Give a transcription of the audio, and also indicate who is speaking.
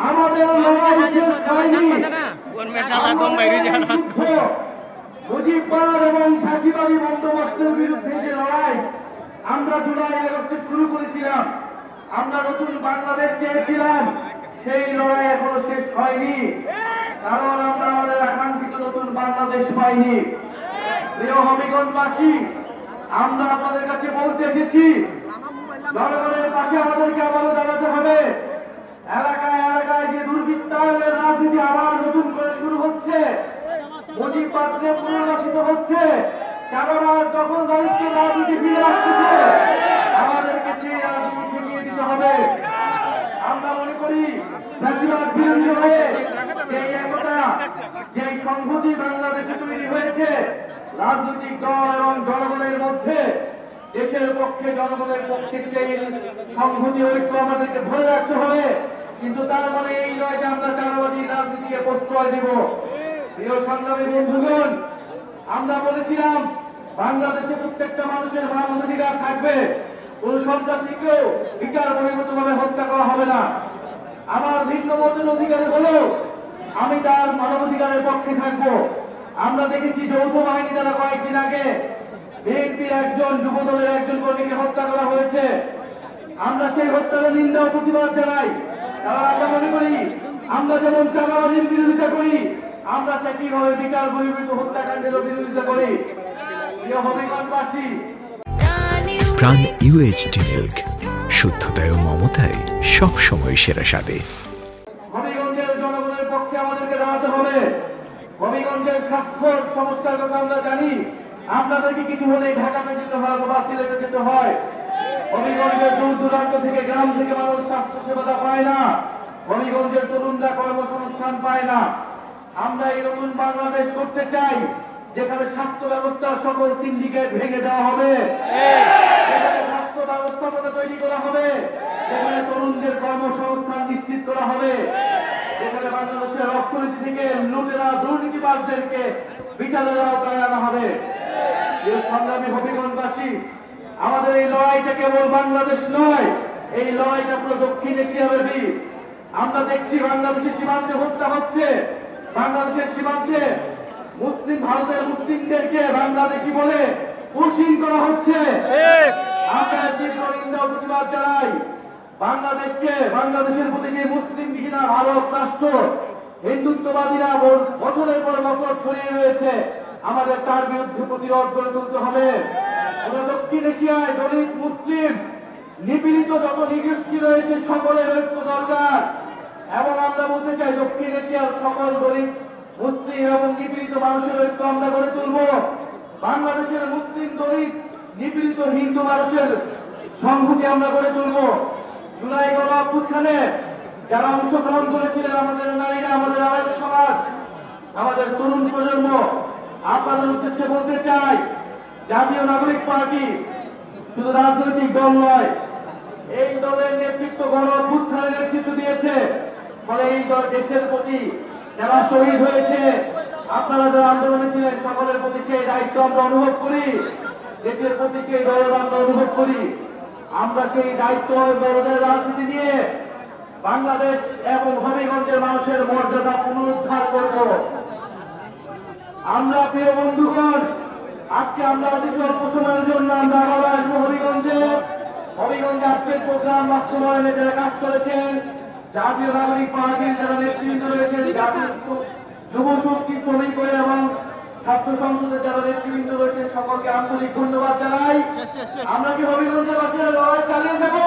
Speaker 1: আমাদের লড়াই শেষ হয়নি। মুজিববাদ এবং ফ্যাসিবাদী বন্দোবস্তের বিরুদ্ধে যে লড়াই আমরা জুলাই আগস্টে শুরু করেছিলাম, আমরা নতুন বাংলাদেশ চেয়েছিলাম, সেই লড়াই এখনো শেষ হয়নি। কারণ আমরা আমাদের আকাঙ্ক্ষিত নতুন বাংলাদেশ পাইনি। প্রিয় হবিগঞ্জবাসী, আমরা আপনাদের কাছে বলতে এসেছি, জনগণের পাশে আমাদেরকে আবারও দাঁড়াতে হবে। এলাকায় এলাকায় যে দুর্বৃত্তায়নের রাজনীতি আবার নতুন করে শুরু হচ্ছে, মুজিববাদকে পুনর্বাসিত হচ্ছে, চাঁদাবাজ দখলদারিত্বের রাজনীতি ফিরে আসতেছে, আমাদেরকে সেই রাজনীতি ঠেকিয়ে দিতে হবে। আমরা মনে করি ফ্যাসিবাদ বিরোধী হয়ে সেই একতা, যেই সংহতি বাংলাদেশে তৈরি হয়েছে রাজনৈতিক দল এবং জনগণের মধ্যে, দেশের পক্ষে জনগণের পক্ষে সেই সংহতি ঐক্য আমাদেরকে ধরে রাখতে হবে। কিন্তু তার মানে এই নয় যে আমরা চাঁদাবাজি রাজনীতিকে প্রশ্রয় দেব। প্রিয় সংগ্রামী বন্ধুগণ, আমরা বলেছিলাম বাংলাদেশে প্রত্যেকটা মানুষের মানবাধিকার থাকবে, কোন সন্ত্রাসীকেও বিচার বহির্ভূতভাবে হত্যা করা হবে না। আমার ভিন্ন মতের অধিকারী হলেও আমি তার মানবাধিকারের পক্ষে থাকবো। আমরা দেখেছি যৌথ বাহিনী দ্বারা কয়েকদিন আগে বিএনপির একজন যুবদলের একজন কর্মীকে হত্যা করা হয়েছে। আমরা সেই হত্যার নিন্দা ও প্রতিবাদ জানাই। কারণ আমরা মনে করি আমরা যেমন চাঁদাবাজির বিরোধিতা করি, আমরা একইভাবে বিচার বহির্ভূত হত্যাকাণ্ডেরও বিরোধিতা করি। প্রিয় হবিগঞ্জবাসী,
Speaker 2: প্রাণ ইউএইচটি মিল্ক, শুদ্ধতায় ও মমতায় সব সময় সেরা স্বাদে।
Speaker 1: হবিগঞ্জের জনগণের পক্ষে আমাদেরকে দাঁড়াতে হবে। হবিগঞ্জের স্বাস্থ্য সমস্যার কথা আমরা জানি। আপনাদেরকে কিছু হলেই ঢাকাতে যেতে হয় বা সিলেটে যেতে হয়। হবিগঞ্জের দূর দূরান্ত থেকে, গ্রাম থেকে মানুষ স্বাস্থ্য সেবা পায় না। হবিগঞ্জের তরুণরা কর্মসংস্থান পায় না। আমরা এই নতুন বাংলাদেশ করতে চাই, যেখানে স্বাস্থ্য ব্যবস্থার সকল সিন্ডিকেট ভেঙে দেওয়া হবে, যেখানে স্বাস্থ্য ব্যবস্থাপনা তৈরি করা হবে, যেখানে তরুণদের কর্মসংস্থান নিশ্চিত করা হবে, যেখানে বাংলাদেশের অর্থনীতি থেকে লুটেরা দুর্নীতিবাদদেরকে বিচারের আওতায় আনা হবে। এই সংগ্রামী হবিগঞ্জবাসী, আমাদের এই লড়াইটা কেবল বাংলাদেশ নয়, এই লড়াইটা পুরো দক্ষিণ এশিয়া ব্যাপী। আমরা দেখছি বাংলাদেশের সীমান্তে হত্যা হচ্ছে, বাংলাদেশের সীমান্তে মুসলিম, ভারতের মুসলিমদেরকে বাংলাদেশি বলে পুশিং করা হচ্ছে। আমরা তীব্র নিন্দা ও প্রতিবাদ জানাই। বাংলাদেশের প্রতি যে মুসলিম ঘৃণা ভারত রাষ্ট্র, হিন্দুত্ববাদীরা বছরের পর বছর ছড়িয়ে রয়েছে, আমাদের তার বিরুদ্ধে প্রতিরোধ গড়ে তুলতে হবে। আমরা দক্ষিণ এশিয়ায় দলিত, মুসলিম, নিপীড়িত যত নিগোষ্ঠী রয়েছে সকলের ঐক্য দরকার। এবং আমরা বলতে চাই দক্ষিণ এশিয়ার সকল দলিত, মুসলিম এবং নিপীড়িত মানুষের ঐক্য আমরা গড়ে তুলব। বাংলাদেশের মুসলিম, দলিত, নিপীড়িত হিন্দু মানুষের সংহতি আমরা গড়ে তুলব। জুলাই গণ অভ্যুত্থানে যারা অংশগ্রহণ করেছিলেন, আমাদের নারীরা, আমাদের আরেক সমাজ, আমাদের তরুণ প্রজন্ম, আপনাদের উদ্দেশ্যে বলতে চাই, জাতীয় নাগরিক পার্টি শুধু রাজনৈতিক দল নয়, এই দলের নেতৃত্ব গণ অভ্যুত্থানের নেতৃত্ব দিয়েছে। ফলে এই দল দেশের প্রতি যারা শহীদ হয়েছে, আপনারা যারা আন্দোলনে ছিলেন, সকলের প্রতি সেই দায়িত্ব আমরা অনুভব করি, দেশের প্রতি সেই দরদ আমরা অনুভব করি। আমরা সেই দায়িত্ব দরদের রাজনীতি নিয়ে বাংলাদেশ এবং হবিগঞ্জের মানুষের মর্যাদা পুনরুদ্ধার করব। আমরা প্রিয় বন্ধুগণ, আজকে আমরা অতি অল্প সময়ের জন্য আমরা আবার আসবো হবিগঞ্জে। হবিগঞ্জে আজকের প্রোগ্রাম বাস্তবায়নে যারা কাজ করেছেন, জাতীয় নাগরিক পার্টির যারা নেতৃত্ব রয়েছেন, জাতীয় যুব শক্তি, শ্রমিক এবং ছাত্র সংসদের যারা নেতৃবৃন্দ রয়েছেন, সকলকে আন্তরিক ধন্যবাদ জানাই। আমরা কি হবিগঞ্জের বাসীরা লড়াই চালিয়ে যাবো?